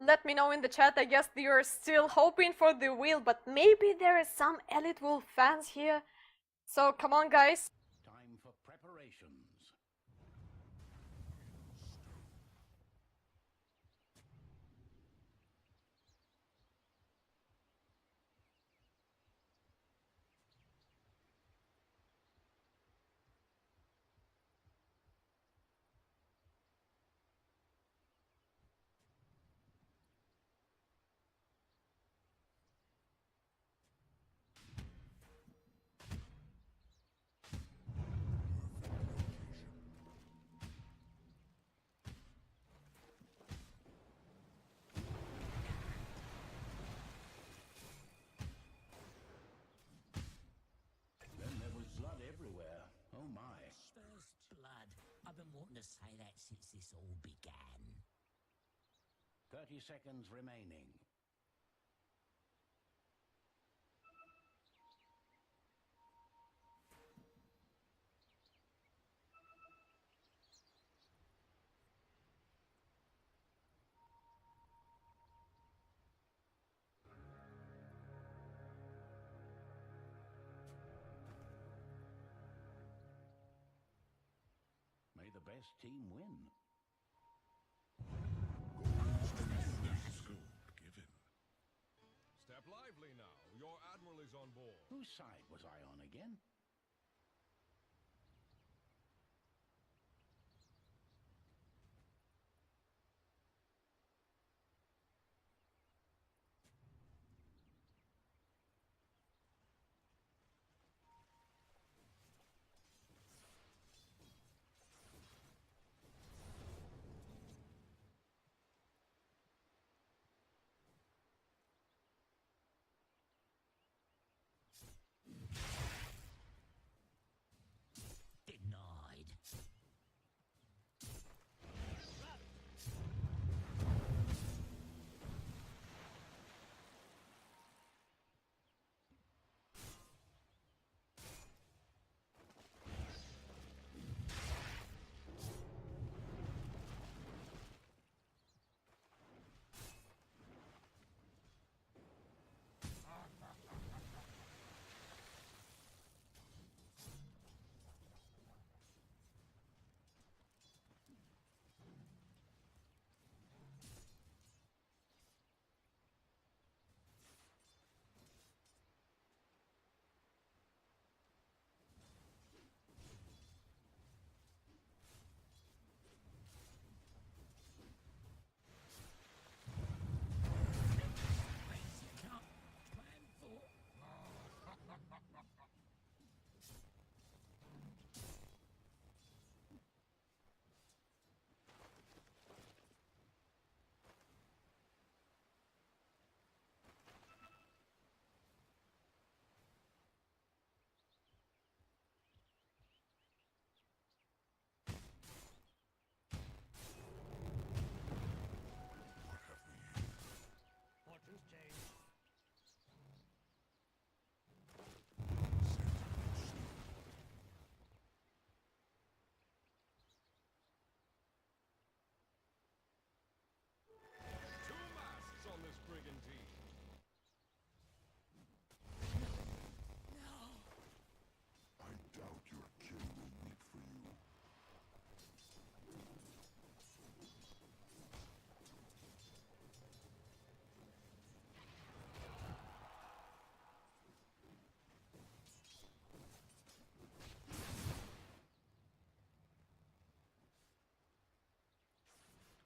Let me know in the chat. I guess you're still hoping for the wheel, but maybe there is some Elite Wolf fans here. So come on, guys. Time for preparations. Everywhere. Oh my. First blood. I've been wanting to say that since this all began. 30 seconds remaining. May the best team win. Step lively now. Your admiral is on board. Whose side was I on again? Denied.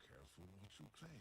Careful what you claim.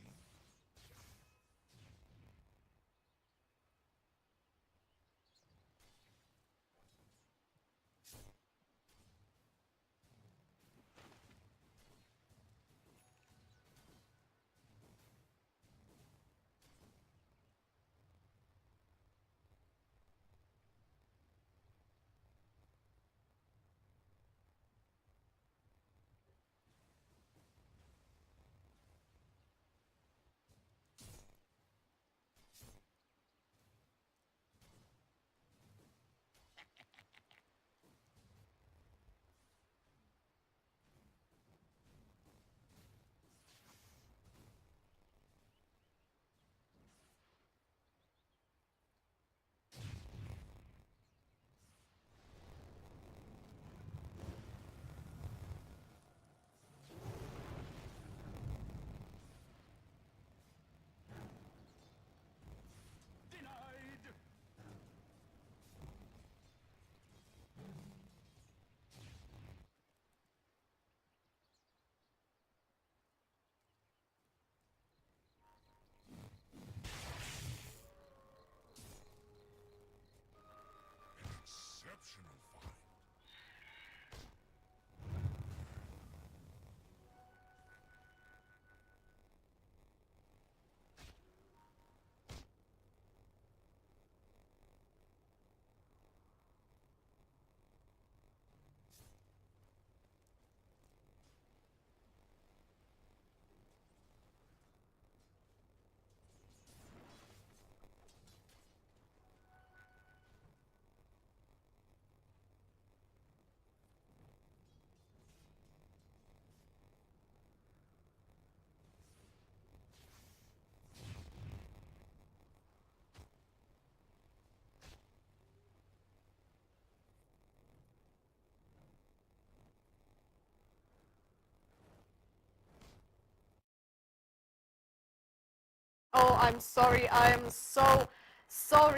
Oh, I'm sorry. I am so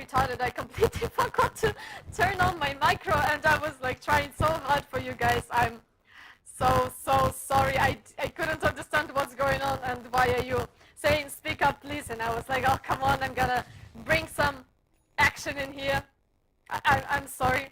retarded. I completely forgot to turn on my micro, and I was like trying so hard for you guys. I'm so sorry. I couldn't understand what's going on, and why are you saying speak up please? And I was like, oh come on, I'm gonna bring some action in here. I'm sorry.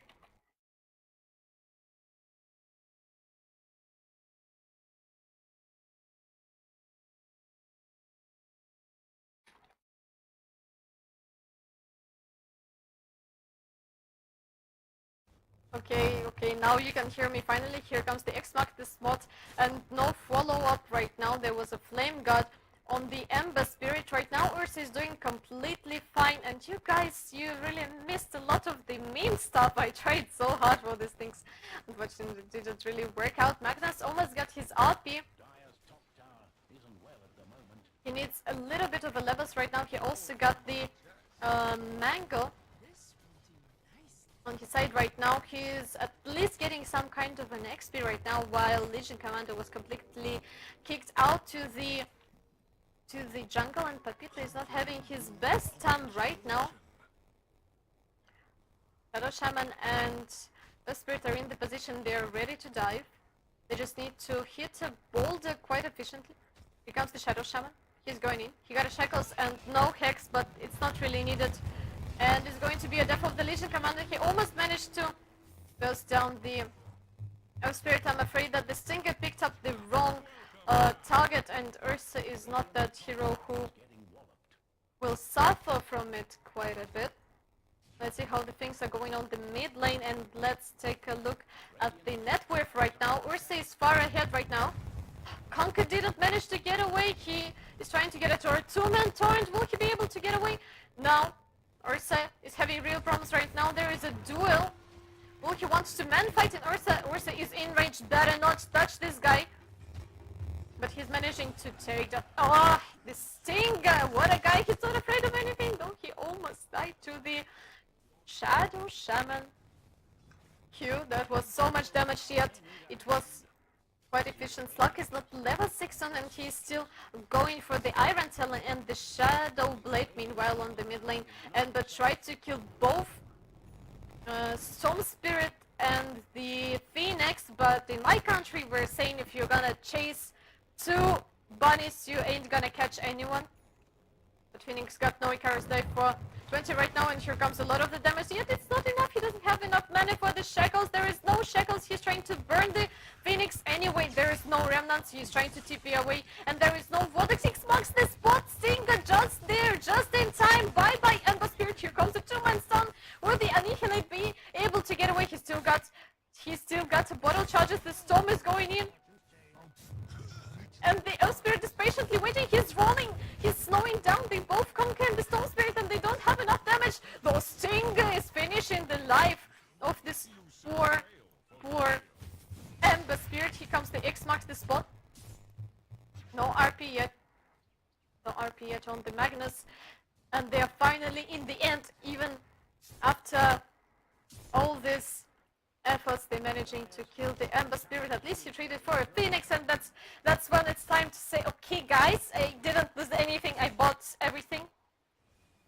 Okay, now you can hear me finally. Here comes the X-Mark, the spot, and no follow-up right now. There was a Flame God on the Ember Spirit. Right now Ursa is doing completely fine, and you guys, you really missed a lot of the meme stuff. I tried so hard for these things. Unfortunately, it didn't really work out. Magnus almost got his RP. Dyer's top tower isn't well at the moment. He needs a little bit of a levels right now. He also got the Mango on his side right now. He's at least getting some kind of an XP right now, while Legion Commander was completely kicked out to the jungle, and Papito is not having his best time right now. Shadow Shaman and the Spirit are in the position they are ready to dive. They just need to hit a boulder quite efficiently. Here comes the Shadow Shaman. He's going in. He got a Shackles and no Hex, but it's not really needed. And it's going to be a death of the Legion Commander. He almost managed to burst down the Spirit. I'm afraid that the Stinger picked up the wrong target, and Ursa is not that hero who will suffer from it quite a bit. Let's see how the things are going on the mid lane, and let's take a look at the net worth right now. Ursa is far ahead right now. Conker didn't manage to get away. He is trying to get a torrent. Two-man torrent. Will he be able to get away? No. Ursa is having real problems right now. There is a duel. Well, he wants to man fight, and Ursa is in range. Better not touch this guy. But he's managing to take the... Oh, the Stinger! What a guy! He's not afraid of anything. Though he almost died to the Shadow Shaman Q. That was so much damage, yet it was quite efficient. Slug is not level 6 on, and he's still going for the Iron Talon and the Shadow Blade, meanwhile on the mid lane. And but tried to kill both Storm Spirit and the Phoenix, but in my country we're saying if you're gonna chase two bunnies, you ain't gonna catch anyone. But Phoenix got no Icarus dive for 20 right now, and here comes a lot of the damage, yet it's not enough. He doesn't have enough mana for the Shackles. There is no Shackles. He's trying to burn the Phoenix anyway. There is no Remnants. He's trying to TP away, and there is no Vortex. 6 marks the spot. Stinger just there, just in time. Bye-bye, Ember Spirit. Here comes a two-man stun. Will the Annihilate be able to get away? He still got a bottle charges. The Storm is going in. And the Earth Spirit is patiently waiting. He's rolling. He's slowing down. They both conquer the Storm Spirit, and they don't have enough damage. Though Stinger is finishing the life of this poor Ember Spirit. Here comes the X marks the spot. No RP yet. No RP yet on the Magnus. And they are finally in the end, even after all this efforts, they're managing to kill the Ember Spirit. At least he traded for a Phoenix, and that's when it's time to say, okay guys, I didn't lose anything, I bought everything.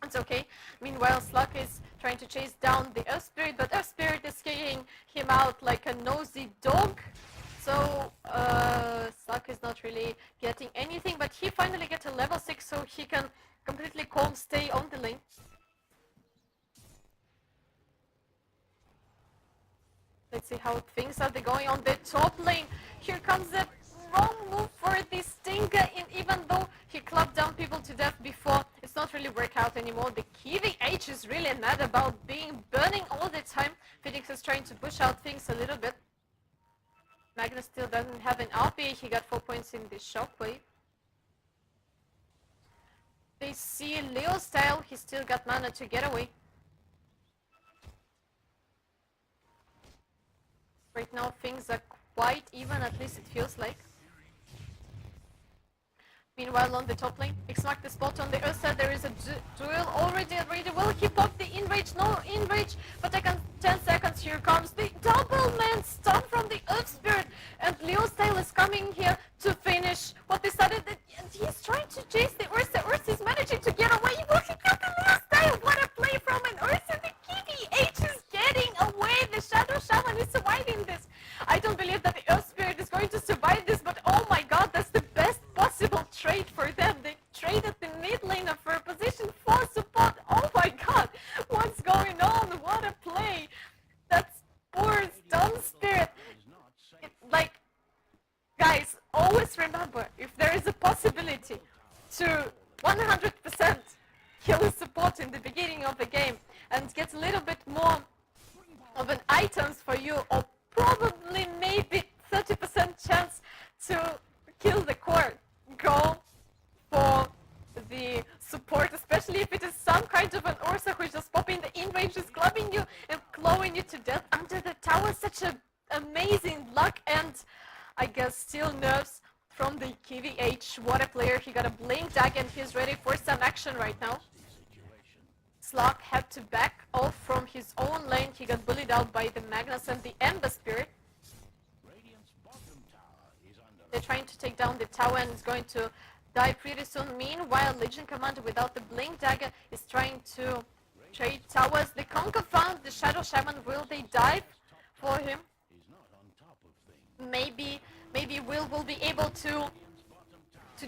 It's okay. Meanwhile, Slug is trying to chase down the Earth Spirit, but Earth Spirit is kicking him out like a nosy dog. So Slug is not really getting anything, but he finally gets a level 6, so he can completely calm stay on the lane. Let's see how things are going on the top lane. Here comes the wrong move for the Stinger, and even though he clubbed down people to death before, it's not really work out anymore. The KVH is really mad about being burning all the time. Phoenix is trying to push out things a little bit. Magnus still doesn't have an RP. He got 4 points in the Shockwave. They see Leo style. He still got mana to get away. Right now things are quite even, at least it feels like. Meanwhile on the top lane, X marked the spot on the Earth side. There is a duel already. Will he pop the enrage? No enrage, but 10 seconds. Here comes the double man stun from the Earth Spirit, and Leo's tail is coming here to finish what they started. And he's trying to chase the Earth. The Earth is managing to ability to 100% kill his support in the beginning of the game and get a little bit more of an items for you, or probably maybe 30% chance to kill the core, go for the support, especially if it is some kind of an Ursa who is just popping the in-range, just clubbing you and clawing you to death under the tower. Such a amazing luck, and I guess still nerves from the KVH. What a player. He got a blink tag and he's ready for some action right now. Slug had to back off from his own lane. He got bullied out by the Magnus and the Ember Spirit. They're trying to take down the tower and it's going to die pretty soon. Meanwhile, Legion Commander without the blink dagger is trying to trade towers. The Conquer found the Shadow Shaman. Will they dive for him? Maybe Will be able to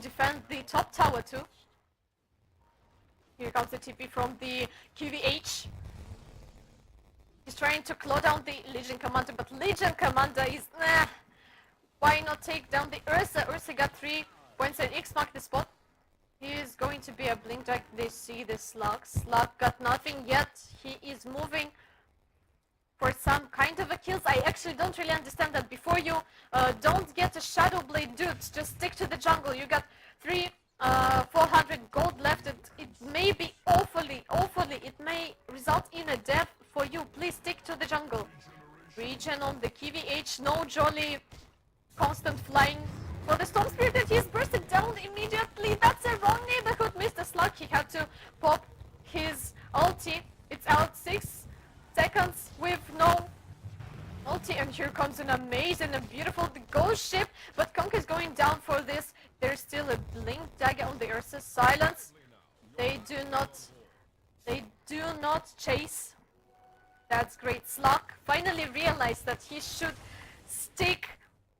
defend the top tower too. Here comes the TP from the QVH. He's trying to claw down the Legion Commander, but Legion Commander is why not take down the Ursa? Ursa got 3 points and X marked the spot. He is going to be a blink drag. They see the Slug. Slug got nothing yet. He is moving for some kind of a kills. I actually don't really understand that. Before you don't get a Shadow Blade, dudes, just stick to the jungle. You got 400 gold left. It may be awfully, it may result in a death for you. Please stick to the jungle. Regen on the KVH, no jolly constant flying for the Storm Spirit, and he's bursted down immediately. That's a wrong neighborhood. Mr. Slug, he had to pop his ulti. It's out 6 seconds with no ulti, and here comes an amazing and beautiful ghost ship, but Conk is going down for this. There's still a blink dagger on the Ursa. Silence. They do not chase. That's great. Slug finally realized that he should stick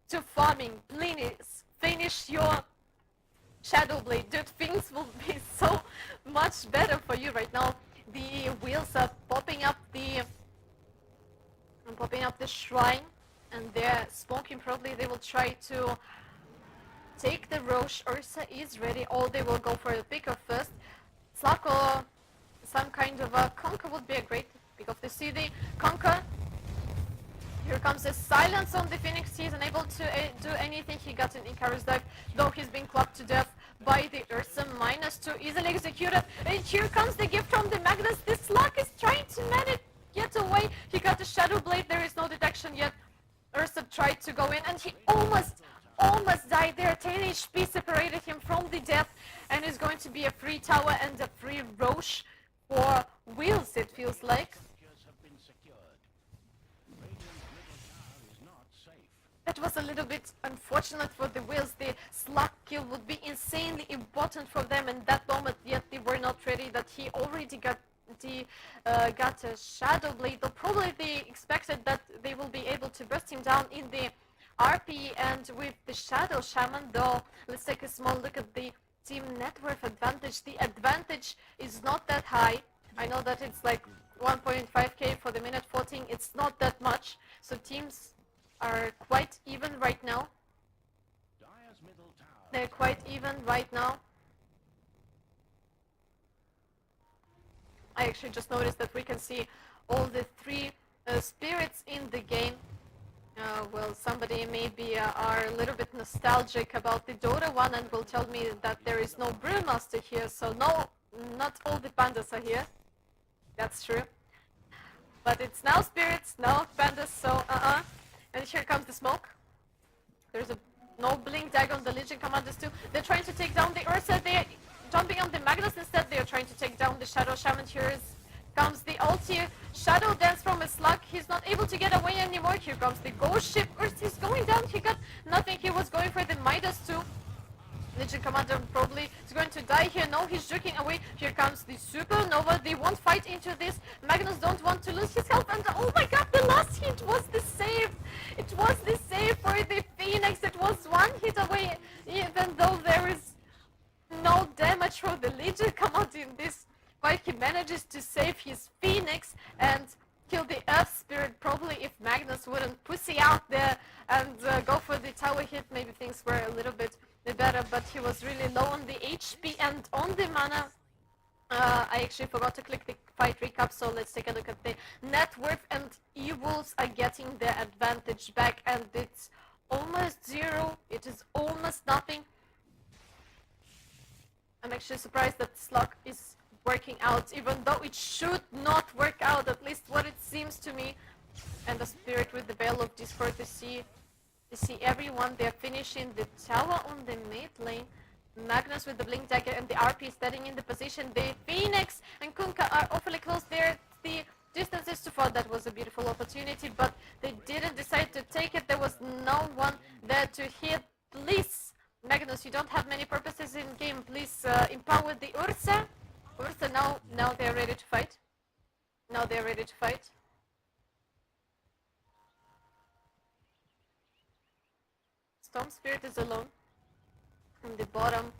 to farming. Please finish your Shadow Blade. Dude, things will be so much better for you right now. The wheels are popping up the shrine, and they're smoking. Probably they will try to take the Roche. Ursa is ready, or they will go for the picker first. Slug or some kind of a Conquer would be a great pick of the CD. Conquer. Here comes the silence on the Phoenix. He's unable to do anything. He got an Icarus dive, though he's been clubbed to death by the Ursa. -2 easily executed. And here comes the gift from the Magnus. The Slug is trying to manage get away. He got a Shadow Blade. There is no detection yet. Ursa tried to go in, and he almost died there. 10 HP separated him from the death, and it's going to be a free tower and a free Roche for Wheels, it feels like. That was a little bit unfortunate for the Wheels. The Slug kill would be insanely important for them in that moment, yet they were not ready. That he already got a Shadow Blade, though probably they expected that they will be able to burst him down in the RP, and with the Shadow Shaman, though, let's take a small look at the team net worth advantage. The advantage is not that high. I know that it's like 1.5k for the minute 14. It's not that much, so teams are quite even right now. They're quite even right now. I actually just noticed that we can see all the 3 spirits in the game. Well, somebody maybe are a little bit nostalgic about the Dota one and will tell me that there is no Brewmaster here, so no, not all the pandas are here. That's true. But it's now spirits, now pandas, so And here comes the smoke. There's no blink dagger on the Legion Commanders too. They're trying to take down the Ursa. They're jumping on the Magnus instead. They're trying to take down the Shadow Shaman. Here comes the ulti. Shadow Dance from a Slug. He's not able to get away anymore. Here comes the Ghost Ship. Ursa is going down. He got nothing. He was going for the Midas too. Legion Commander probably is going to die here. No, he's jerking away. Here comes the Supernova. They won't fight into this. Magnus don't want to lose his health. And oh my god, the last hit was the save. It was the save for the Phoenix. It was 1 hit away, even though there is no damage for the Legion Commander in this fight. He manages to save his Phoenix and kill the Earth Spirit. Probably if Magnus wouldn't pussy out there and go for the tower hit, maybe things were a little bit the better, but he was really low on the HP and on the mana. I actually forgot to click the fight recap, so let's take a look at the net worth, and EWOLVES are getting their advantage back, and it's almost zero. It is almost nothing. I'm actually surprised that Slug is working out, even though it should not work out, at least what it seems to me. And the Spirit with the Veil of Discord to see everyone. They're finishing the tower on the mid lane. Magnus with the Blink Dagger and the RP standing in the position. The Phoenix and Kunkka are awfully close there. The distance is too far. That was a beautiful opportunity, but they didn't decide to take it. There was no one there to hit. Please, Magnus, you don't have many purposes in game. Please empower the Ursa. Ursa, now they're ready to fight. Now they're ready to fight. Storm Spirit is alone on the bottom.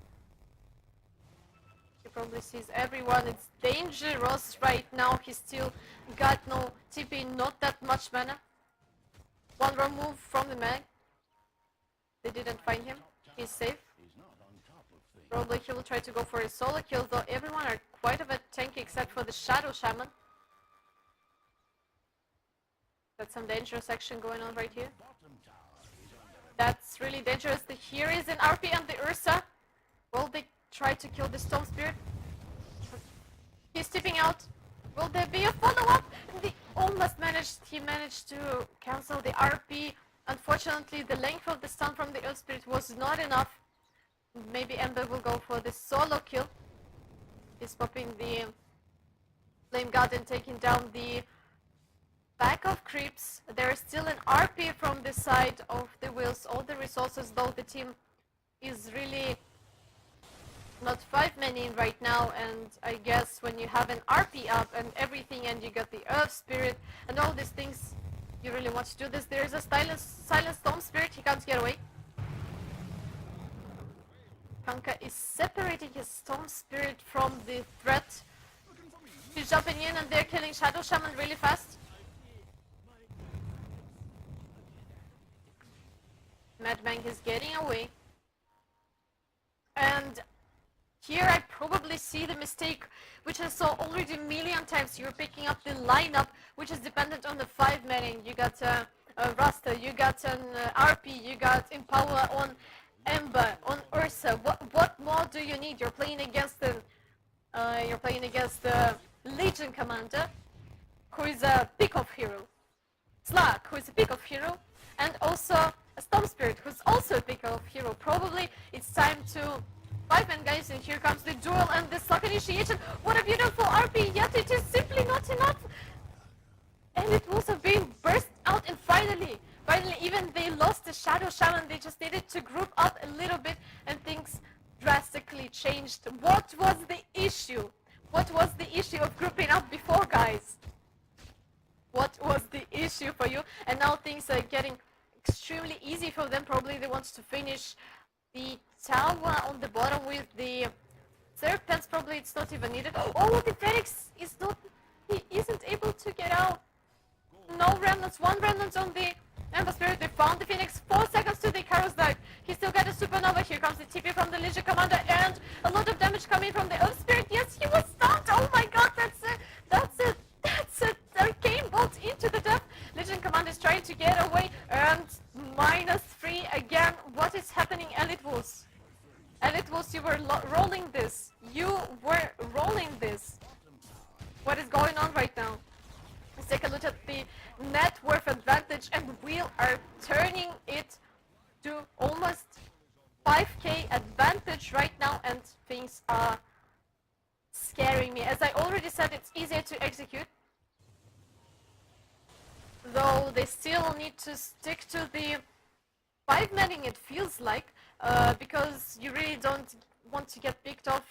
He probably sees everyone. It's dangerous right now. He still got no TP, not that much mana. One wrong move from the mag. They didn't find him. He's safe. Probably he will try to go for a solo kill, though everyone are quite a bit tanky except for the Shadow Shaman. That's some dangerous action going on right here. That's really dangerous. Here is an RP and the Ursa. Will they try to kill the Storm Spirit? He's tipping out. Will there be a follow-up? He managed to cancel the RP. Unfortunately, the length of the stun from the Earth Spirit was not enough. Maybe Ember will go for the solo kill. He's popping the Flame Guard and taking down the back of creeps. There is still an RP from the side of the wheels. All the resources, though the team is really not 5 men in right now, and I guess when you have an RP up and everything and you got the Earth Spirit and all these things, you really want to do this. There is a silent Storm Spirit. He can't get away. Kunkka is separating his Storm Spirit from the threat. He's jumping in and they're killing Shadow Shaman really fast. Madbank is getting away. And here I probably see the mistake, which I saw already a million times. You're picking up the lineup, which is dependent on the 5 manning. You got Rasta, you got an RP, you got Empower on Ember, on Ursa. What more do you need? You're playing against the Legion Commander, who is a pick-off hero. Slug, who is a pick-off hero, and also a Storm Spirit, who's also a pick-off hero. Probably it's time to 5-man, guys, and here comes the duel and the Slug initiation. What a beautiful RP, yet it is simply not enough. And it was being burst out, and finally, even they lost the Shadow Shaman. They just needed to group up a little bit, and things drastically changed. What was the issue? What was the issue of grouping up before, guys? What was the issue for you? And now things are getting extremely easy for them. Probably they want to finish the tower on the bottom with the Serpents. Probably it's not even needed. Oh, the Phoenix is not, he isn't able to get out. No remnants, 1 remnant on the Ember Spirit. They found the Phoenix, 4 seconds to the Karos dive. He still got a Supernova. Here comes the TP from the Legion Commander, and a lot of damage coming from the Earth Spirit. Yes, he was stunned. Oh my god, that's it. Arcane Bolt into the death. Legion Commander is trying to get away, and -3 again. What is happening, Elite Wolves? Elite Wolves, you were rolling this. What is going on right now? Let's take a look at the net worth advantage, and we are turning it to almost 5k advantage right now, and things are scaring me. As I already said, it's easier to execute, though they still need to stick to the 5-manning, it feels like, because you really don't want to get picked off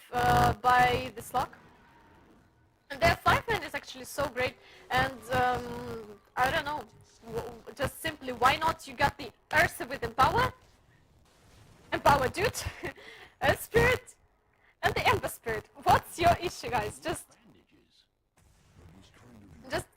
by the Slug. And their 5-man is actually so great, and I don't know, just simply, why not? You got the Ursa with Empower, dude, a Spirit, and the Ember Spirit. What's your issue, guys? Just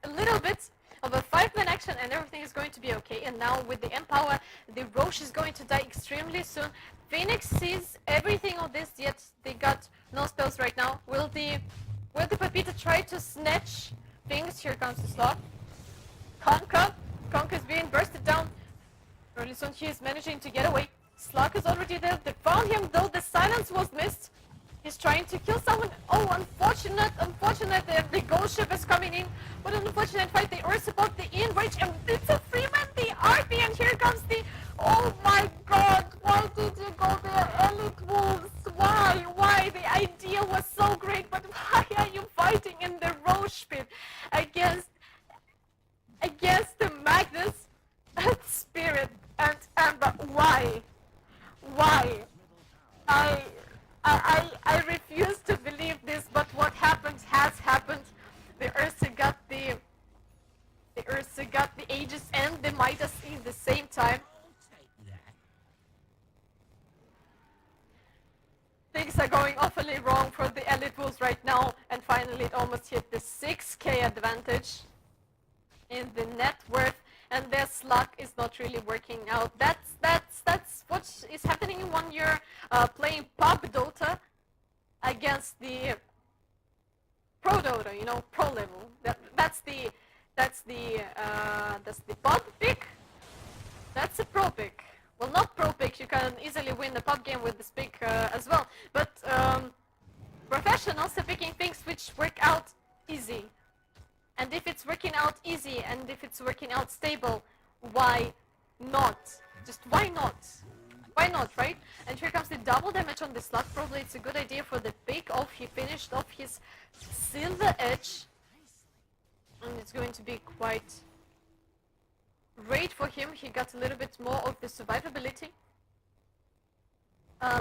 a little bit of a 5-man action distraction and everything is going to be okay. And now with the Empower, the Roche is going to die extremely soon. Phoenix sees everything of this, yet they got no spells right now. Will the Pepita try to snatch things? Here comes the slot. Conker is being bursted down. Early soon he is managing to get away. Slug is already there. They found him though. The silence was missed. He's trying to kill someone. Oh, unfortunate. The ghost ship is coming in. What an unfortunate fight. They are about the enrage and it's a Freeman, the RP, and here comes the... Oh my god, why did you go there, Elite Wolves? Why? The idea was so great, but why are you fighting in the Roche pit against the Magnus and Spirit and Amber? Why? I refuse to believe this, but what happened has happened. The Ursa got the Aegis and the Midas in the same time. I'll take that. Things are going awfully wrong for the Elite Wolves right now, and finally it almost hit the 6k advantage in the net worth, and their slug is not really working out. That's what is happening when you're playing ProDota against the ProDota, you know, pro level. That's the pub pick. That's a pro pick. Well, not pro pick. You can easily win the pub game with this pick as well. But professionals are picking things which work out easy. And if it's working out easy and if it's working out stable, why not? Just why not? Why not, right? And here comes the double damage on the slug. Probably it's a good idea for the pick off. He finished off his silver edge. And it's going to be quite great for him. He got a little bit more of the survivability.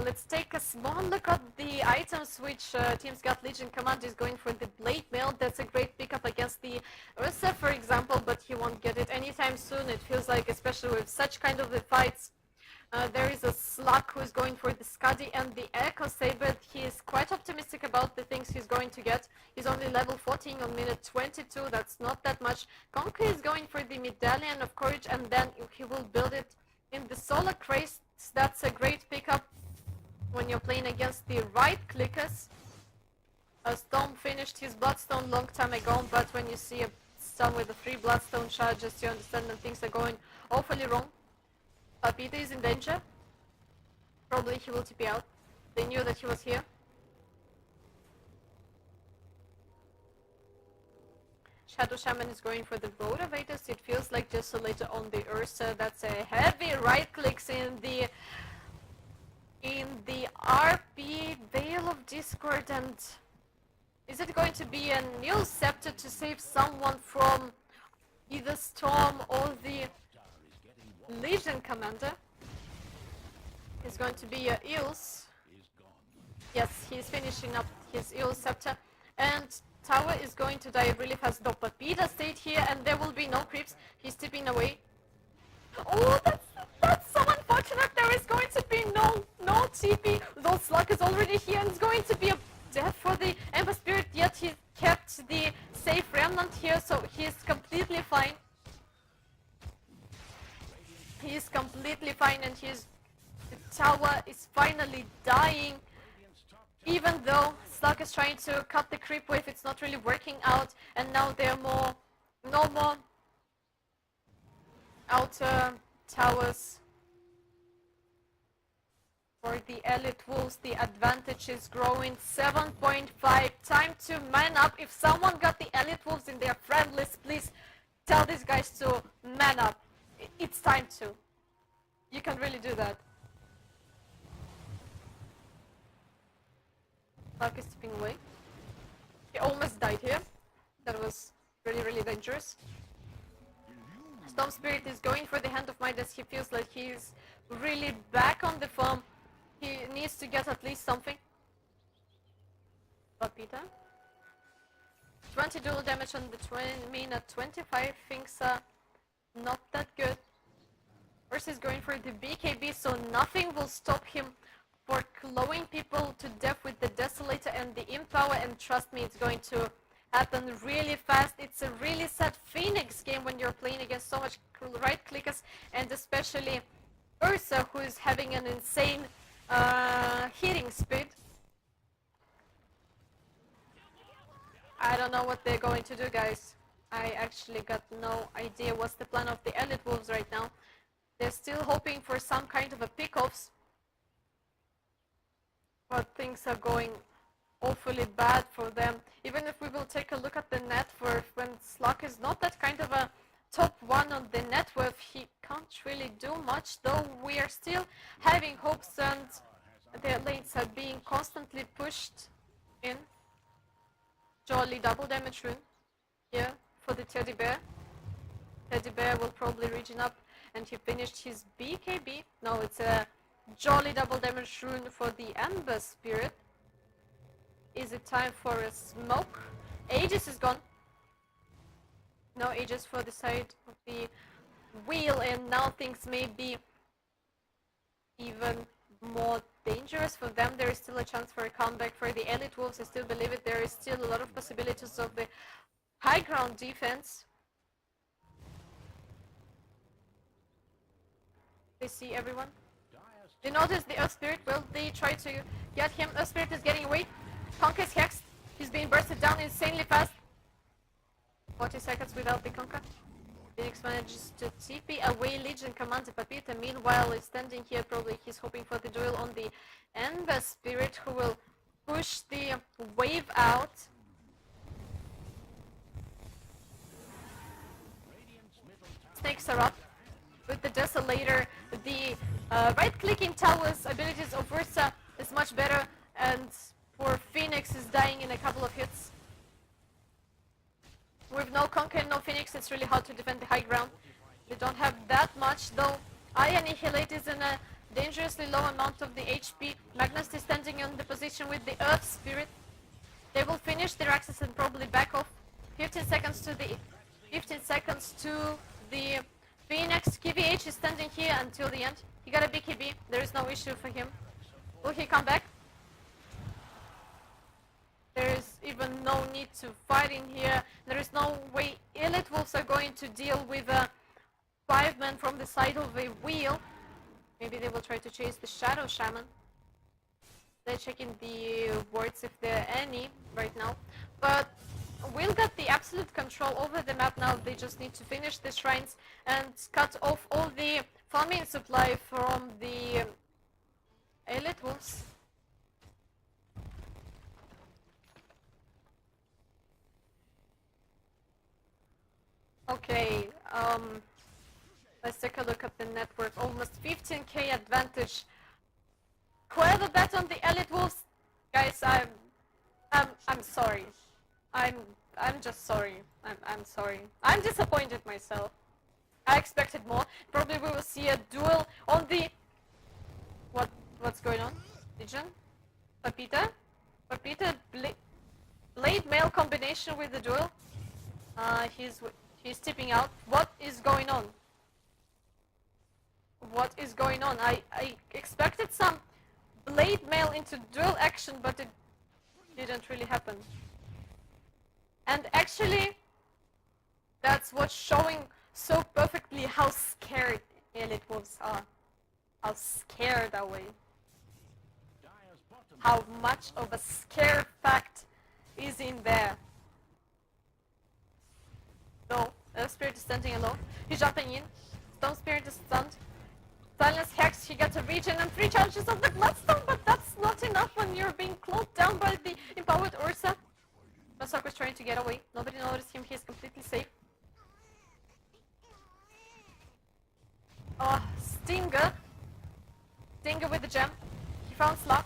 Let's take a small look at the items which teams got. Legion Command is going for the Blade Mail. That's a great pickup against the Ursa, for example, but he won't get it anytime soon. It feels like, especially with such kind of the fights. There is a Slug who is going for the Scuddy and the Echo Saber. He is quite optimistic about the things he's going to get. He's only level 14 on minute 22. That's not that much. Conquer is going for the Medallion of Courage, and then he will build it in the Solar Craze. That's a great pickup when you're playing against the right clickers. Storm finished his Bloodstone long time ago, but when you see a Storm with the 3 Bloodstone charges, you understand that things are going awfully wrong. Peter is in danger. Probably he will TP out. They knew that he was here. Shadow Shaman is going for the Rotavators. It feels like Desolator on the Ursa. That's a heavy right clicks in the RP Veil of Discord, and is it going to be a new scepter to save someone from either Storm or the Legion Commander? It's going to be Eels. Yes, he's finishing up his Eel Scepter, and Tower is going to die really fast. Dopapita stayed here, and there will be no creeps. He's tipping away. Oh, that's so unfortunate. There is going to be no TP. Though Slug is already here, and it's going to be a death for the Ember Spirit. Yet he kept the safe Remnant here, so he is completely fine. He is completely fine, and the tower is finally dying. Even though Slug is trying to cut the creep wave, it's not really working out, and now there are no more outer towers for the Elite Wolves. The advantage is growing. 7.5. Time to man up. If someone got the Elite Wolves in their friend list, please tell these guys to man up. It's time to. You can really do that. Slug is tipping away. He almost died here. That was really dangerous. Storm Spirit is going for the Hand of Midas. He feels like he's really back on the farm. He needs to get at least something. But Peter? 20 dual damage on the minute 25. Things are not that good. First is going for the BKB, so nothing will stop him for clawing people to death with the Desolator and the Empower, and trust me, it's going to happen really fast. It's a really sad Phoenix game when you're playing against so much right clickers, and especially Ursa, who is having an insane hitting speed. I don't know what they're going to do, guys. I actually got no idea what's the plan of the Elite Wolves right now. They're still hoping for some kind of a pick-offs, but things are going awfully bad for them. Even if we will take a look at the net worth, when Slug is not that kind of a top one on the net worth, he can't really do much, though we are still having hopes, and their lanes are being constantly pushed in. Jolly double damage rune here for the Teddy Bear. Teddy Bear will probably regen up, and he finished his BKB. No, it's a Jolly double damage rune for the Ember Spirit. Is it time for a smoke? Aegis is gone. No Aegis for the side of the wheel, and now things may be even more dangerous for them. There is still a chance for a comeback for the Elite Wolves. I still believe it. There is still a lot of possibilities of the high ground defense. They see everyone. They notice the Earth Spirit. Will they try to get him? Earth Spirit is getting away. Conker is hexed. He's being bursted down insanely fast. 40 seconds without the Conker. Phoenix manages to TP away Legion Commander Papita. Meanwhile, is standing here. Probably he's hoping for the duel on the Ember Spirit, who will push the wave out. Snakes are up with the Desolator. The right-clicking towers abilities of Ursa is much better, and for Phoenix is dying in a couple of hits. With no Conker and no Phoenix, it's really hard to defend the high ground. They don't have that much, though. Annihilate is in a dangerously low amount of the HP. Magnus is standing on the position with the Earth Spirit. They will finish their access and probably back off. 15 seconds to the Phoenix. KVH is standing here until the end. He got a BKB. There is no issue for him. Will he come back? There is even no need to fight in here. There is no way Elite Wolves are going to deal with a 5-man from the side of a wheel. Maybe they will try to chase the Shadow Shaman. They're checking the wards if there are any right now. But we'll get the absolute control over the map now. They just need to finish the shrines and cut off all the farming supply from the Elite Wolves. Okay, let's take a look at the net worth. Almost 15k advantage. Whoever bet on the Elite Wolves, guys, I'm sorry. I'm just sorry. I'm sorry. I'm disappointed myself. I expected more. Probably we will see a duel on the what's going on? Legion? Papita? Blade mail combination with the duel. He's tipping out. What is going on? What is going on? I expected some blade mail into dual action, but it didn't really happen. And actually, that's what's showing so perfectly how scared Elite Wolves are. How scared are we? How much of a scare fact is in there. No, Spirit is standing alone. He's jumping in. Stone Spirit is stunned. Silence Hex, he gets a regen and 3 charges of the Bloodstone, but that's not enough when you're being closed down by the empowered Ursa. Masak was trying to get away. Nobody noticed him. He's completely safe. Oh, Stinger. Stinger with the gem. He found Slug.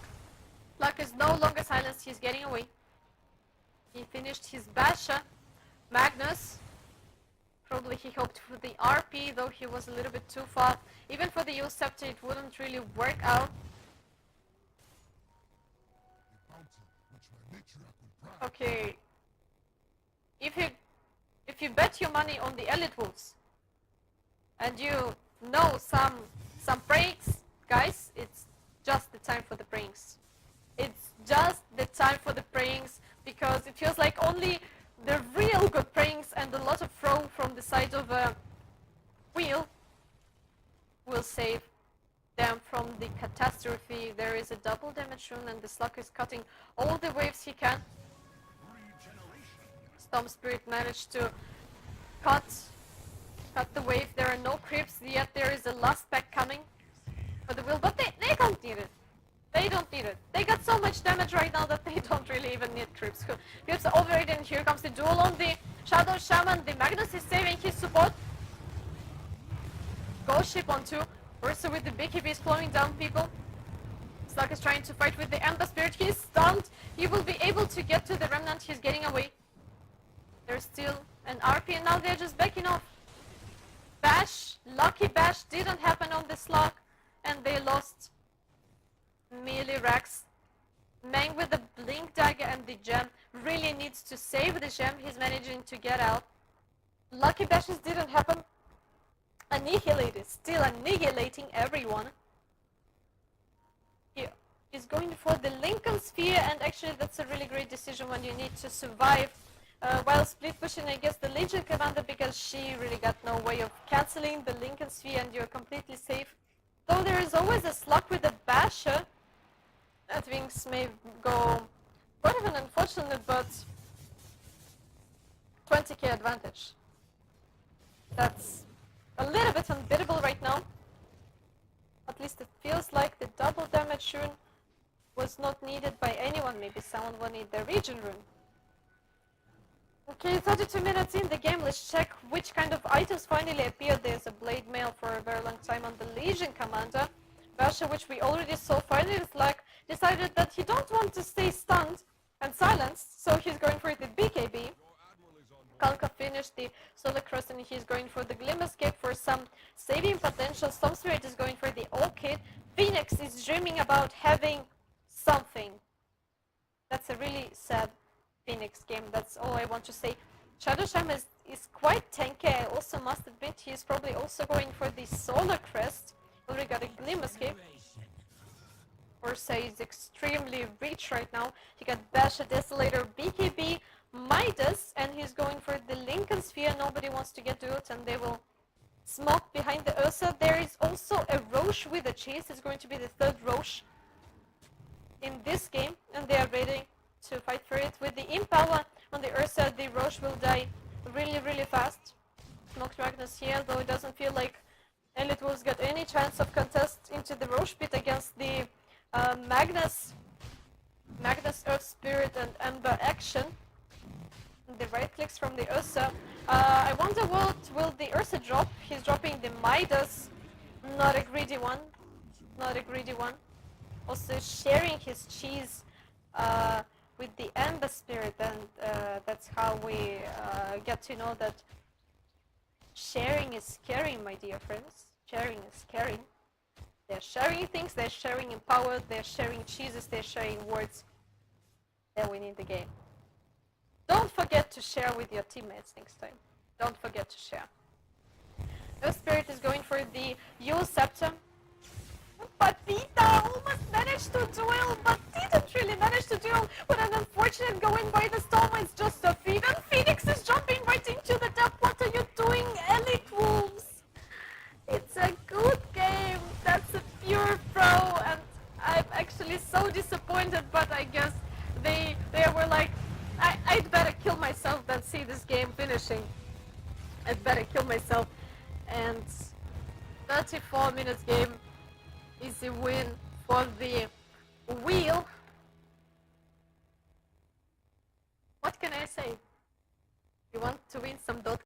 Slug is no longer silenced. He's getting away. He finished his Basha. Magnus. Probably he hoped for the RP, though he was a little bit too far. Even for the Use Scepter, it wouldn't really work out. Okay. If you bet your money on the Elite Wolves, and you know some pranks, guys, it's just the time for the pranks. It's just the time for the pranks, because it feels like only damage rune, and the Slug is cutting all the waves he can. Storm Spirit managed to cut the wave. There are no creeps yet. There is a last pack coming for the wheel, but they don't need it. They don't need it. They got so much damage right now that they don't really even need creeps. Creeps are overrated, and here comes the duel on the Shadow Shaman. The Magnus is saving his support. Ghost Ship on 2. Ursa with the BKB is slowing down people. Slug is trying to fight with the Ember Spirit. He's stunned. He will be able to get to the Remnant. He's getting away. There's still an RP, and now they're just backing off. Bash, lucky bash didn't happen on the Slug, and they lost melee racks. Mang with the Blink Dagger and the gem really needs to save the gem. He's managing to get out. Lucky bashes didn't happen. Annihilated, still annihilating everyone. He is going for the Lincoln Sphere, and actually that's a really great decision when you need to survive while split pushing against the Legion Commander, because she really got no way of cancelling the Lincoln Sphere and you're completely safe. Though there is always a Slug with a Basher, that Wings may go quite of an unfortunate, but 20k advantage. That's a little bit unbeatable right now. At least it feels like the double damage rune was not needed by anyone. Maybe someone will need the region rune. Okay, 32 minutes in the game. Let's check which kind of items finally appeared. There's a blade mail for a very long time on the Legion Commander. Basha, which we already saw, finally Slug decided that he don't want to stay stunned and silenced, so he's going for the BKB. Kalka finished the Solar Cross, and he's going for the Glimmerscape for some saving potential. Storm Spirit is going for the All Kit. Phoenix is dreaming about having something. That's a really sad Phoenix game, that's all I want to say. Shadow Shaman is quite tanky, I also must admit. He's probably also going for the Solar Crest. Already got a Glimmerscape. Ursa is extremely rich right now. He got Basha, Desolator, BKB, Midas, and he's going for the Lincoln Sphere. Nobody wants to get to it, and they will smoke behind the Ursa. There is also a Roche with a chase. It's going to be the third Roche in this game, and they are ready to fight for it. With the Impala on the Ursa, the Roche will die really, really fast. Smoked Magnus here, though it doesn't feel like Elite Wolves got any chance of contest into the Roche pit against the Magnus, Earth Spirit, and Ember action. The right clicks from the Ursa. I wonder what will the Ursa drop. He's dropping the Midas. Not a greedy one. Not a greedy one. Also sharing his cheese with the Ember Spirit, and that's how we get to know that sharing is caring, my dear friends. Sharing is caring. They're sharing things, they're sharing in power, they're sharing cheeses, they're sharing words that we need the game. Don't forget to share with your teammates next time. Don't forget to share. Earth Spirit is going for the Yule Scepter. Patita almost managed to duel, but didn't really manage to duel with an unfortunate going by the storm. It's just a feed, and Phoenix is jumping right into the depth. What are you doing, Elite Wolves? It's a good game. That's a pure pro, and I'm actually so disappointed, but I guess they were like, I'd better kill myself than see this game finishing. I'd better kill myself. And 34 minutes game is a win for the wheel. What can I say?